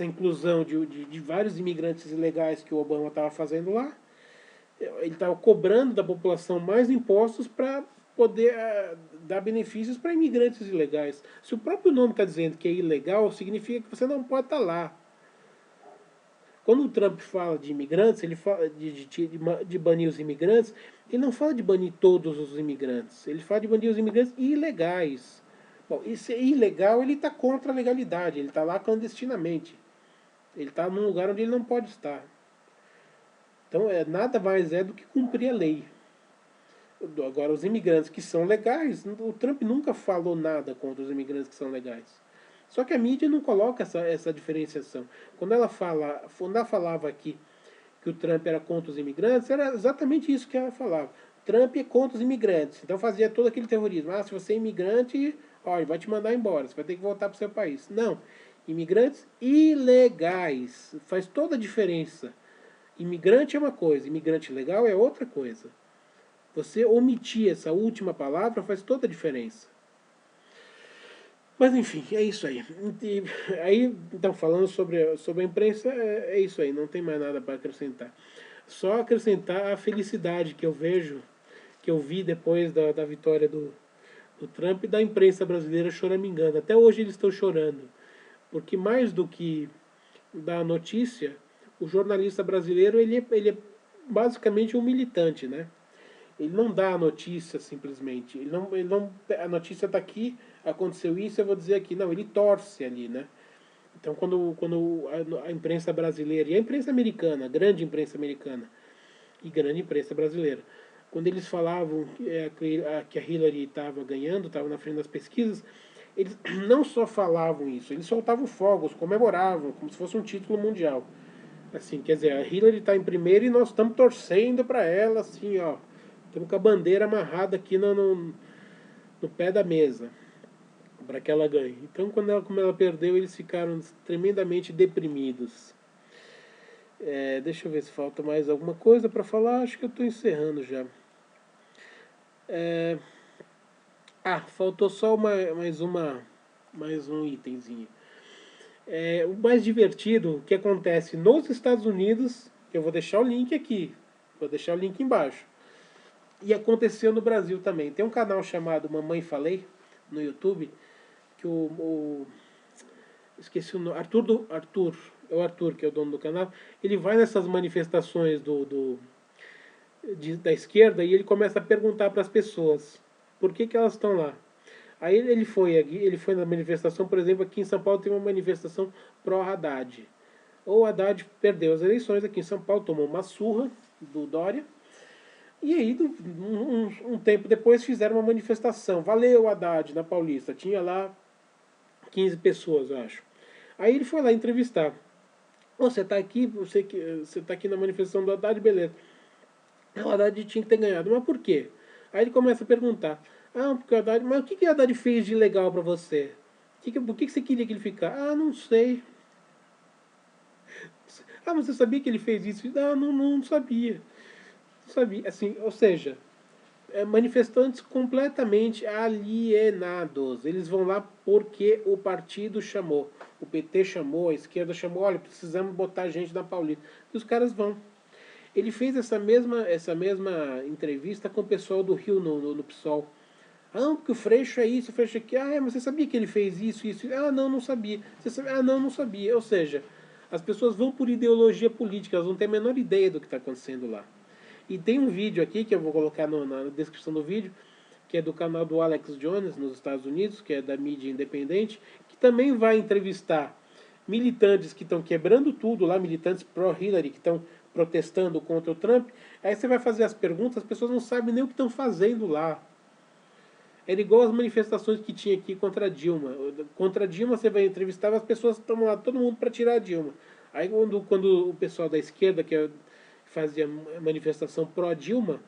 inclusão de vários imigrantes ilegais que o Obama estava fazendo lá. Ele estava cobrando da população mais impostos para poder dar benefícios para imigrantes ilegais. Se o próprio nome está dizendo que é ilegal, significa que você não pode estar lá. Quando o Trump fala de imigrantes, ele fala de banir os imigrantes, ele não fala de banir todos os imigrantes, ele fala de banir os imigrantes ilegais. Bom, isso é ilegal, ele está contra a legalidade, ele está lá clandestinamente. Ele está num lugar onde ele não pode estar. Então, nada mais é do que cumprir a lei. Agora, os imigrantes que são legais, o Trump nunca falou nada contra os imigrantes que são legais. Só que a mídia não coloca essa diferenciação. Quando ela falava aqui que o Trump era contra os imigrantes, era exatamente isso que ela falava. Trump é contra os imigrantes. Então fazia todo aquele terrorismo. Se você é imigrante, olha, vai te mandar embora, você vai ter que voltar para o seu país. Não. Imigrantes ilegais. Faz toda a diferença. Imigrante é uma coisa, imigrante legal é outra coisa. Você omitir essa última palavra faz toda a diferença. Mas enfim, é isso aí. Então, falando sobre a imprensa, é isso aí, não tem mais nada para acrescentar. Só acrescentar a felicidade que eu vejo, que eu vi depois da vitória do Trump e da imprensa brasileira choramingando. Até hoje eles estão chorando. Porque mais do que dar a notícia, o jornalista brasileiro ele é basicamente um militante, né? Ele não dá a notícia simplesmente. A notícia está aqui, aconteceu isso, eu vou dizer aqui. Não, ele torce ali, né? Então, quando a imprensa brasileira e a imprensa americana, a grande imprensa americana e grande imprensa brasileira, quando eles falavam que a Hillary estava ganhando, estava na frente das pesquisas, eles não só falavam isso, eles soltavam fogos, comemoravam, como se fosse um título mundial. Assim, quer dizer, a Hillary está em primeiro e nós estamos torcendo para ela, assim, ó. Estamos com a bandeira amarrada aqui no pé da mesa para que ela ganhe. Então, como ela perdeu, eles ficaram tremendamente deprimidos. Deixa eu ver se falta mais alguma coisa para falar. Acho que eu estou encerrando já. Ah, faltou só mais um itemzinho. O mais divertido que acontece nos Estados Unidos, que eu vou deixar o link aqui, vou deixar o link embaixo. E aconteceu no Brasil também. Tem um canal chamado Mamãe Falei no YouTube, que esqueci o nome, Arthur, é o Arthur que é o dono do canal. Ele vai nessas manifestações da esquerda e ele começa a perguntar para as pessoas por que elas estão lá. Aí ele foi na manifestação, por exemplo, aqui em São Paulo tem uma manifestação pró-Haddad. O Haddad perdeu as eleições aqui em São Paulo, tomou uma surra do Dória. E aí, um tempo depois, fizeram uma manifestação. Valeu, Haddad, na Paulista. Tinha lá 15 pessoas, eu acho. Aí ele foi lá entrevistar. Oh, você está aqui, você tá aqui na manifestação do Haddad, beleza. O Haddad tinha que ter ganhado, mas por quê? Aí ele começa a perguntar. Ah, porque o Haddad, mas o que o Haddad fez de legal para você? Por que você queria que ele ficasse? Ah, não sei. Ah, mas você sabia que ele fez isso? Ah, não sabia. Não sabia. Assim, ou seja, manifestantes completamente alienados. Eles vão lá porque o partido chamou. O PT chamou, a esquerda chamou. Olha, precisamos botar gente na Paulista. E os caras vão. Ele fez essa mesma entrevista com o pessoal do Rio no PSOL. Ah, porque o Freixo é isso, o Freixo é aquilo. Ah, mas você sabia que ele fez isso? Ah, não sabia. Você sabia? Ah, não sabia. Ou seja, as pessoas vão por ideologia política, elas não têm a menor ideia do que está acontecendo lá. E tem um vídeo aqui que eu vou colocar na descrição do vídeo, que é do canal do Alex Jones, nos Estados Unidos, que é da mídia independente, que também vai entrevistar militantes que estão quebrando tudo lá, militantes pró-Hillary, que estão protestando contra o Trump. Aí você vai fazer as perguntas, as pessoas não sabem nem o que estão fazendo lá. Era igual as manifestações que tinha aqui contra a Dilma. Contra a Dilma você vai entrevistar, as pessoas estão lá, todo mundo para tirar a Dilma. Aí quando o pessoal da esquerda, que fazia manifestação pró-Dilma,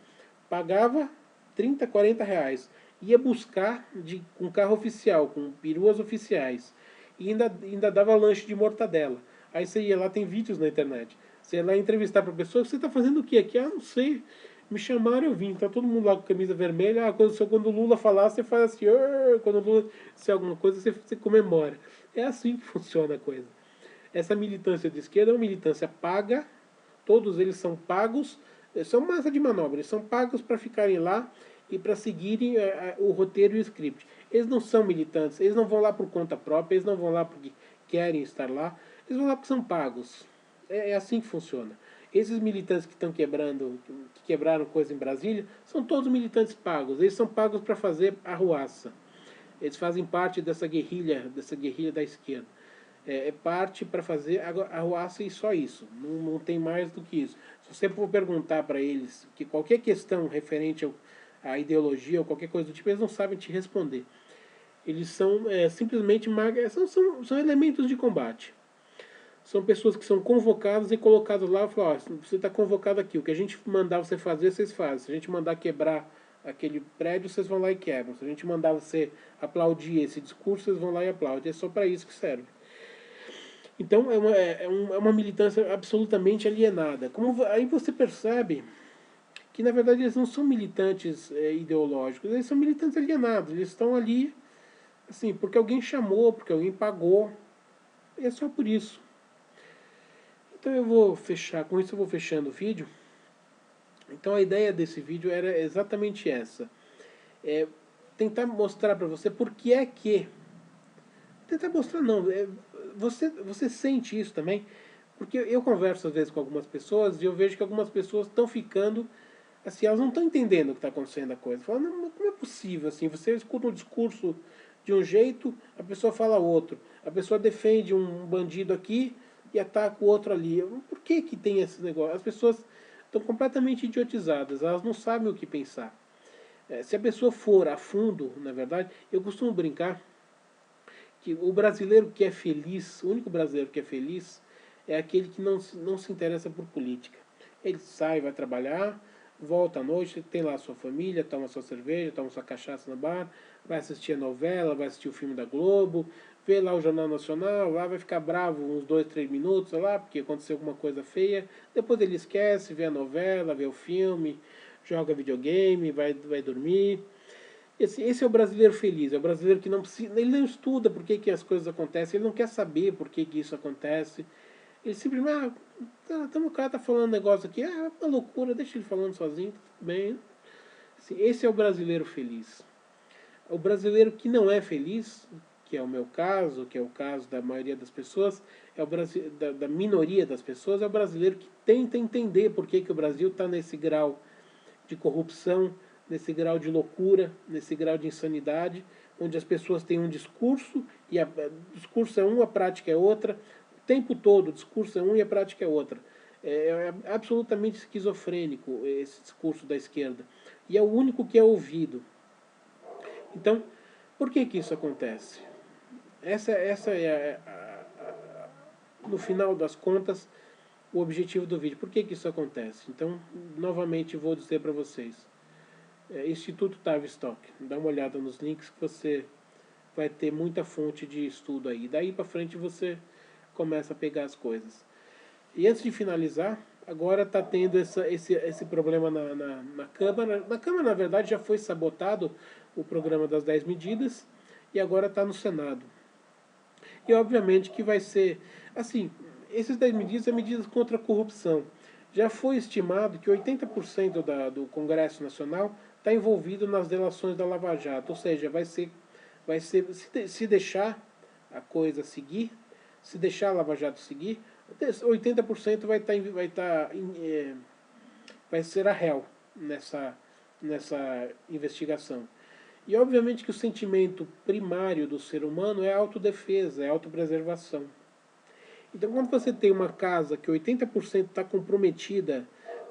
pagava 30, 40 reais. Ia buscar com carro oficial, com peruas oficiais. E ainda dava lanche de mortadela. Aí você ia lá, tem vídeos na internet. Você ia lá entrevistar para a pessoa, você está fazendo o que aqui? Ah, não sei. Me chamaram, eu vim. Tá todo mundo lá com camisa vermelha. Ah, quando o Lula falar, você faz assim. Quando o Lula disser alguma coisa, você comemora. É assim que funciona a coisa. Essa militância de esquerda é uma militância paga. Todos eles são pagos. São massa de manobra. Eles são pagos para ficarem lá e para seguirem o roteiro e o script. Eles não são militantes. Eles não vão lá por conta própria. Eles não vão lá porque querem estar lá. Eles vão lá porque são pagos. É assim que funciona. Esses militantes que estão que quebraram coisa em Brasília, são todos militantes pagos. Eles são pagos para fazer arruaça. Eles fazem parte dessa guerrilha da esquerda. É parte para fazer arruaça e só isso. Não tem mais do que isso. Se você for perguntar para eles que qualquer questão referente à ideologia ou qualquer coisa do tipo, eles não sabem te responder. Eles são simplesmente são elementos de combate. São pessoas que são convocadas e colocadas lá e falam, você está convocado aqui, o que a gente mandar você fazer, vocês fazem. Se a gente mandar quebrar aquele prédio, vocês vão lá e quebram. Se a gente mandar você aplaudir esse discurso, vocês vão lá e aplaudem. É só para isso que serve. Então é uma militância absolutamente alienada. Aí você percebe que na verdade eles não são militantes ideológicos, eles são militantes alienados. Eles estão ali assim porque alguém chamou, porque alguém pagou. E é só por isso. Então com isso eu vou fechando o vídeo. Então a ideia desse vídeo era exatamente essa. Tentar mostrar para você por que é que... Tentar mostrar não, você sente isso também, porque eu converso às vezes com algumas pessoas e eu vejo que algumas pessoas estão ficando, assim, elas não estão entendendo o que está acontecendo a coisa. Falam, não, como é possível, assim, você escuta um discurso de um jeito, a pessoa fala outro. A pessoa defende um bandido aqui e ataca o outro ali. Por que tem esse negócio? As pessoas estão completamente idiotizadas, elas não sabem o que pensar. Se a pessoa for a fundo, na verdade, eu costumo brincar que o brasileiro que é feliz, o único brasileiro que é feliz, é aquele que não se interessa por política. Ele sai, vai trabalhar, volta à noite, tem lá a sua família, toma sua cerveja, toma sua cachaça no bar, vai assistir a novela, vai assistir o filme da Globo, vê lá o Jornal Nacional, lá vai ficar bravo uns 2, 3 minutos lá, porque aconteceu alguma coisa feia, depois ele esquece, vê a novela, vê o filme, joga videogame, vai dormir. Esse é o brasileiro feliz, é o brasileiro que não precisa, ele não estuda por que as coisas acontecem, ele não quer saber por que isso acontece. Ele simplesmente, o cara tá falando um negócio aqui, é uma loucura, deixa ele falando sozinho, tá tudo bem. Assim, esse é o brasileiro feliz. O brasileiro que não é feliz, que é o meu caso, que é o caso da maioria das pessoas, é o da minoria das pessoas, é o brasileiro que tenta entender por que o Brasil está nesse grau de corrupção, nesse grau de loucura, nesse grau de insanidade, onde as pessoas têm um discurso e o discurso é um, a prática é outra, o tempo todo o discurso é um e a prática é outra. É absolutamente esquizofrênico esse discurso da esquerda. E é o único que é ouvido. Então, por que isso acontece? Essa é, no final das contas, o objetivo do vídeo. Por que isso acontece? Então, novamente vou dizer para vocês. Instituto Tavistock. Dá uma olhada nos links que você vai ter muita fonte de estudo aí. Daí para frente você começa a pegar as coisas. E antes de finalizar, agora está tendo esse problema na Câmara. Na Câmara, na verdade, já foi sabotado o programa das 10 medidas e agora está no Senado. E obviamente que vai ser, assim, esses 10 medidas são medidas contra a corrupção. Já foi estimado que 80% do Congresso Nacional está envolvido nas delações da Lava Jato, ou seja, se deixar a coisa seguir, se deixar a Lava Jato seguir, 80% vai ser a réu nessa investigação. E obviamente que o sentimento primário do ser humano é a autodefesa, é a autopreservação. Então, quando você tem uma casa que 80% está comprometida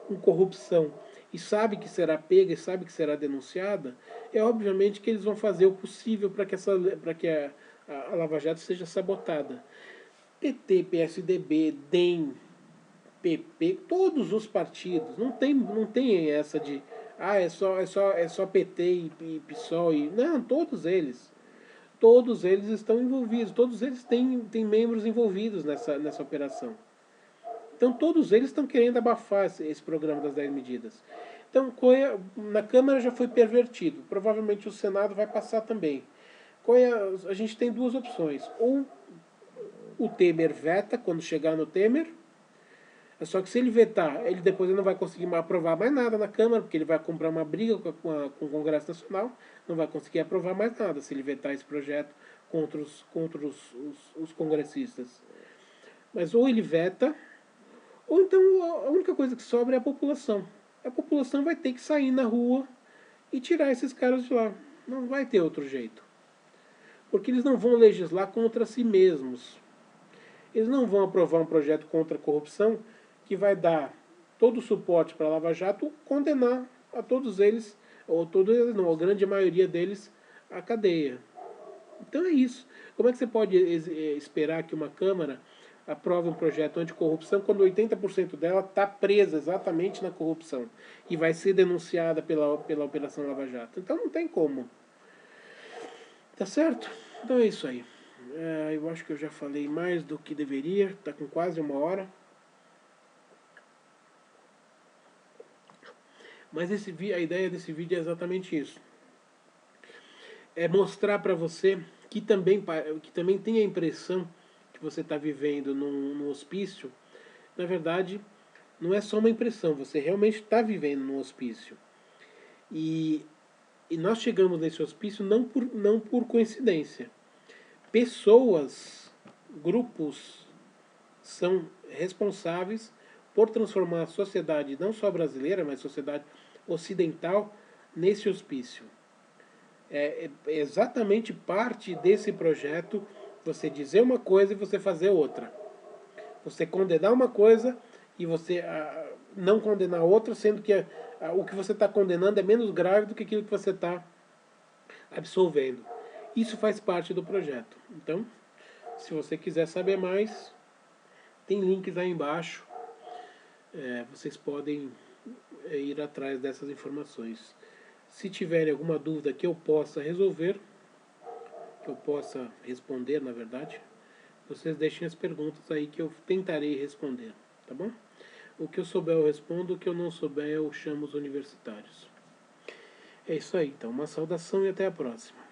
com corrupção e sabe que será pega e sabe que será denunciada, é obviamente que eles vão fazer o possível para que a Lava Jato seja sabotada. PT, PSDB, DEM, PP, todos os partidos, não tem essa de é só PT e PSOL e não, todos eles estão envolvidos, todos eles têm membros envolvidos nessa operação. Então todos eles estão querendo abafar esse programa das 10 medidas. Então na Câmara já foi pervertido, provavelmente o Senado vai passar também. A gente tem duas opções, ou o Temer veta quando chegar no Temer. Só que se ele vetar, ele depois não vai conseguir aprovar mais nada na Câmara, porque ele vai comprar uma briga com o Congresso Nacional, não vai conseguir aprovar mais nada se ele vetar esse projeto contra os congressistas. Mas ou ele veta, ou então a única coisa que sobra é a população. A população vai ter que sair na rua e tirar esses caras de lá. Não vai ter outro jeito. Porque eles não vão legislar contra si mesmos. Eles não vão aprovar um projeto contra a corrupção que vai dar todo o suporte para a Lava Jato, condenar a todos eles, ou todos eles não, a grande maioria deles, à cadeia. Então é isso. Como é que você pode esperar que uma Câmara aprove um projeto anticorrupção quando 80% dela está presa exatamente na corrupção e vai ser denunciada pela Operação Lava Jato? Então não tem como. Tá certo? Então é isso aí. Eu acho que eu já falei mais do que deveria, está com quase 1 hora. Mas a ideia desse vídeo é exatamente isso. É mostrar para você que também tem a impressão que você está vivendo num hospício. Na verdade, não é só uma impressão, você realmente está vivendo num hospício. E nós chegamos nesse hospício não por coincidência. Pessoas, grupos, são responsáveis por transformar a sociedade, não só brasileira, mas a sociedade ocidental, nesse hospício. É exatamente parte desse projeto você dizer uma coisa e você fazer outra. Você condenar uma coisa e você não condenar outra, sendo que o que você está condenando é menos grave do que aquilo que você está absolvendo. Isso faz parte do projeto. Então, se você quiser saber mais, tem links aí embaixo. Vocês podem ir atrás dessas informações. Se tiverem alguma dúvida que eu possa resolver, que eu possa responder, na verdade, vocês deixem as perguntas aí que eu tentarei responder, tá bom? O que eu souber eu respondo, o que eu não souber eu chamo os universitários. É isso aí, então uma saudação e até a próxima.